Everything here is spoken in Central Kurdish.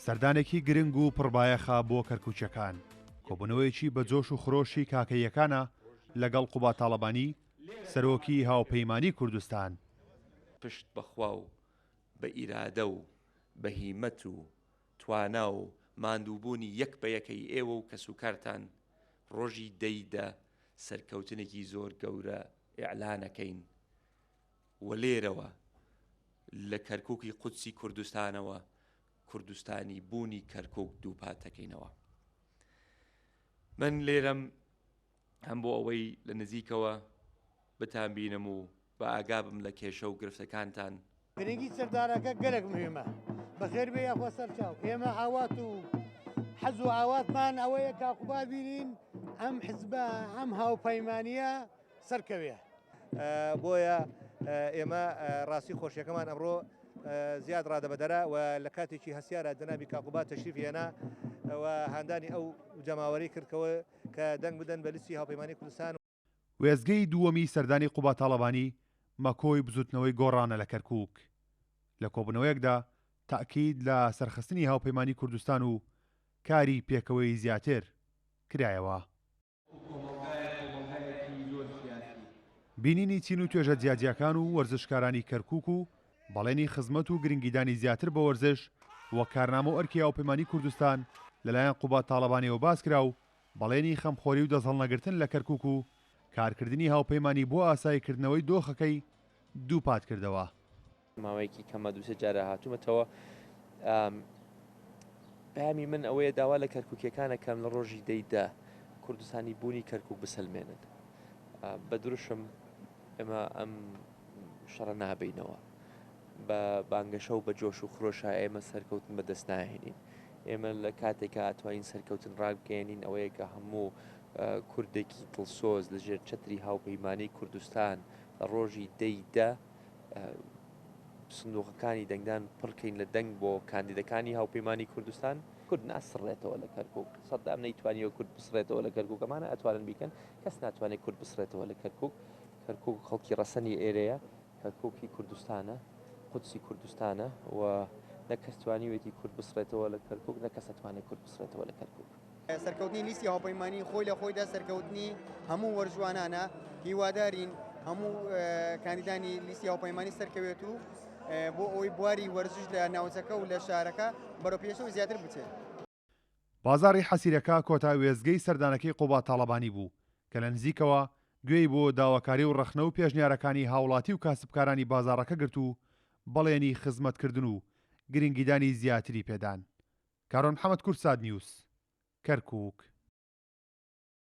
سەردانێکی گرنگ و پڕبایەخە بۆ کەرکووچەکان کۆبوونەوەیەکی بە جۆش و خڕۆشی کاکەیەکانە لەگەڵ قوبا تاڵەبانی سەرۆکی هاوپەیمانی کوردستان. پشت بەخوا و بە ئیرادە و بە هیمەت و توانا و ماندووبوونی یەک بە یەکەی ئێوە و کەسوکارتان ڕۆژی دەیدا سەرکەوتنێکی زۆر گەورە ئیعلانەکەین و لێرەوە لە کەرکووکی قودسی کوردستانەوە کوردستانی بوونی کەرکووک دووپاتەکەینەوە. من لێرەم هەم بۆ ئەوەی لە نزیکەوە بتانبینم و بە ئاگابم لە کێشە و گرفتەکانتان. گرنگی سەردارەکە گەلێک مهمە بەخێر بێ یاخوا سەرچاو ئێمە ئاوات و حەز و ئاواتمان ئەوەیە کاقوبا بینین ئەم حزبە ئەم هاوپەیمانیە سەرکەوێ. بۆیە ئێمە ڕاستی خۆشیەکەمان ئەمڕۆ زیاد ڕادەبەدەرە و لە کاتێکی هەسیارە جەنابی کاقوبا تەشریف هێنا و هاندانی ئەو جەماوەری کردکەوە کە دەنگ بدەن بە لیستی هاوپەیمانی کوردستان. وێزگەی دووەمی سەردانی قوبا تاڵەبانی مەکۆی بزوتنەوەی گۆڕانە لە کەرکووک. لە کۆبوونەوەیەکدا تاکید لە سەرخستنی هاوپەیمانی کوردستان و کاری پێکەوەی زیاتر کرایەوە. بینینی چین و توێژە جیاجیەکان و وەرزشکارانی کەرکووک و بەڵێنی خزمەت و گرنگیدانی زیاتر بە وەرزش وە کارنامە و ئەرکی هاوپەیمانی کوردستان لەلایەن قوبا تاڵەبانیەوە باس کرا و بەڵێنی خەمخۆری و دەسەڵنەگرتن لە کەرکووک و کارکردنی هاوپەیمانی بۆ ئاساییکردنەوەی دۆخەکەی دووپات کردەوە. ماوەیەکی کەمە دووسێ جارە هاتوومەتەوە. پامی من ئەوەیە داوا لە کەرکووکیەکانەکەم لە ڕۆژی دەیدا کوردستانی بوونی کەرکووک بسەلمێنن. بە دروشم ئێمە ئەم شەڕە نابینەوە بە بانگەشە و بە جۆش و خرۆشە ئێمە سەرکەوتن بەدەست ناهێنین. ئێمە لە کاتێکە ئەتوانین سەرکەوتن ڕابگەێنین ئەوەیە کە هەموو کوردێکی دڵسۆز لەژێر چەتری هاوپەیمانی کوردستان لە ڕۆژی دەیدا سندوقەکانی دەنگدان پڕکەین لە دەنگ بۆ کاندیدەکانی هاوپەیمانی کوردستان. کورد ناسڕێتەوە لە کەرکووک سەدام نەیتوانیەوە کورد بسڕێتەوە لە کەرکووک ئەمانە ئەتوانن بیکەن کەس ناتوانێت کورد بسڕێتەوە لە کەرکووک. کەرکووک خەڵکی ڕەسەنی ئێرەیە کەرکووکی کوردستانە قودسی کوردستانە و نەکەستوانیوێتی کورد بسڕێتەوە لە کەرکووک نەکەس ئەتوانێت کورد بسڕێتەوە لە کەرکووک. سەرکەوتنی لیستی هاوپەیمانی خۆی لە خۆیدا سەرکەوتنی هەموو وەرجوانانە هیوادارین هەموو کاندیدانی لیستی هاوپەیمانی سەرکەوێت و بۆ ئەوەی بواری وەرزش لە ناوچەکە و لە شارەکە بەرەوپێشەوە زیاتر بچێت. بازاڕی حەسیرەکە کۆتا وێزگەی سەردانەکەی قوبا تاڵەبانی بوو کە لە نزیکەوە گوێی بۆ داواکاری و ڕەخنە و پێشنیارەکانی هاوڵاتی و کاسبکارانی بازاڕەکە گرت و بەڵێنی خزمەتکردن و گرنگیدانی زیاتری پێدان. کارۆن محەممەد کورساد نیوس کەرکووک.